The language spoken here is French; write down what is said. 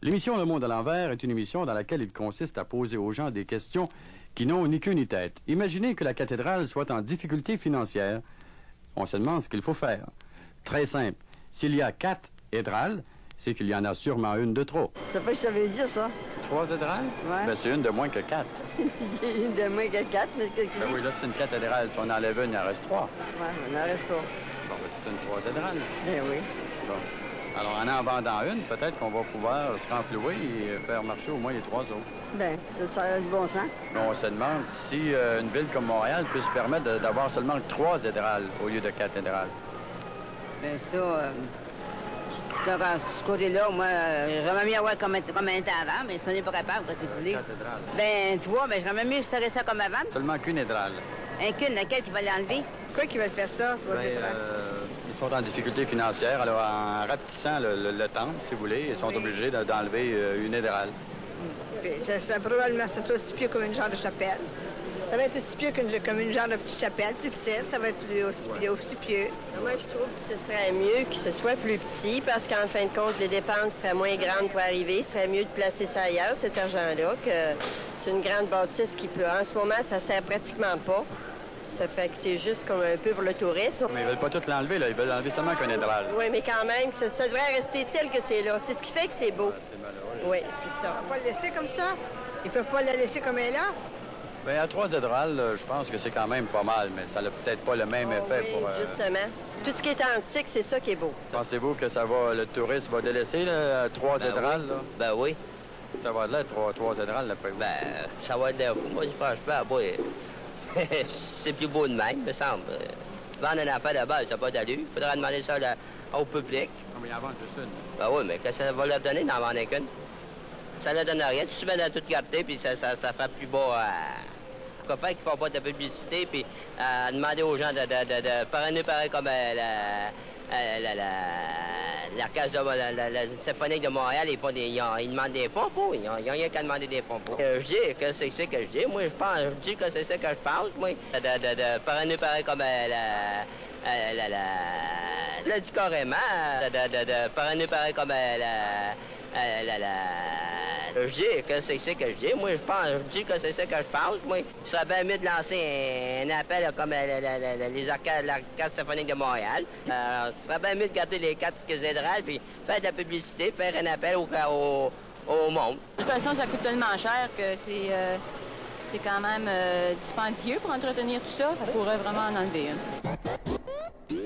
L'émission Le Monde à l'envers est une émission dans laquelle il consiste à poser aux gens des questions qui n'ont ni queue ni tête. Imaginez que la cathédrale soit en difficulté financière. On se demande ce qu'il faut faire. Très simple. S'il y a 4 hédrales, c'est qu'il y en a sûrement une de trop. Je sais pas ce que ça veut dire, ça. 3 hédrales? Ouais. Ben, c'est une de moins que 4. C'est une de moins que 4, mais Ben oui, là, c'est une cathédrale. Si on enlève une, il en reste 3. Ouais, on en reste pas. Bon, ben, c'est une 3 hédrales. Ben oui. Bon. Alors, en vendant une, peut-être qu'on va pouvoir se renflouer et faire marcher au moins les 3 autres. Ben, ça a du bon sens. On se demande si une ville comme Montréal peut se permettre d'avoir seulement 3 hédrales au lieu de 4 hédrales. Ben ça, à ce côté-là, moi, j'aimerais mieux avoir comme un était avant, mais ça n'est pas capable, si vous voulez. 4 hédrales. Ben, 3, ben, j'aimerais mieux que ça reste comme avant. Seulement qu'une hédrale. Qu'une, laquelle tu vas l'enlever? Pourquoi qu'ils veulent faire ça, 3 hédrales? Ils sont en difficulté financière, alors en rapetissant le temple, si vous voulez, ils sont obligés d'enlever une hédrale. Ça probablement, ça sera aussi pieux comme une genre de chapelle. Ça va être aussi pieux comme une genre de petite chapelle, plus petite. Ça va être aussi pieux. Moi, je trouve que ce serait mieux que ce soit plus petit parce qu'en fin de compte, les dépenses seraient moins grandes pour arriver. Ce serait mieux de placer ça ailleurs, cet argent-là, que c'est une grande bâtisse qui peut. En ce moment, ça sert pratiquement pas. Ça fait que c'est juste comme un peu pour le tourisme. Mais ils veulent pas tout l'enlever, là. Ils veulent enlever seulement qu'une hédrale. Oui, mais quand même, ça devrait rester tel que c'est là. C'est ce qui fait que c'est beau. C'est malheureux. Oui, c'est ça. On va pas le laisser comme ça. Ils peuvent pas la laisser comme elle est là. Bien, à 3 hédrales, je pense que c'est quand même pas mal, mais ça n'a peut-être pas le même effet Oui, pour... justement. Tout ce qui est antique, c'est ça qui est beau. Pensez-vous que le touriste va délaisser là, 3 hédrales, oui. là? Ben oui. Ça va de là, 3 hédrales, d'après vous? Ben, ça va être l'air fou. Moi, franchement, oui. C'est plus beau de même, me semble. Vendre une affaire de base, t'as pas d'allure. Il faudra demander ça au public. On va y en vendre juste une. Ben oui, mais qu'est-ce que ça va leur donner d'en vendre qu'une? Ça leur donne rien. Tu te mets dans toute garder, puis ça fera plus beau à... Quoi faire qu'ils font pas de publicité, puis demander aux gens de faire un pareil comme l'orchestre de la symphonique de Montréal, ils demandent des fonds pour. Ils n'ont rien qu'à demander des fonds pour. Je dis que c'est ce que je dis. Moi, je dis que c'est ce que je pense. Moi, de faire un pareil comme le dit carrément. De faire un pareil comme je dis que c'est ce que je dis. Moi, je dis que c'est ce que je pense. Moi, il serait bien mieux de lancer un appel comme l'Orchestre symphonique de Montréal. Ce serait bien mieux de garder les 4 cathédrales puis faire de la publicité, faire un appel au monde. De toute façon, ça coûte tellement cher que c'est quand même dispendieux pour entretenir tout ça. Ça pourrait vraiment en enlever une.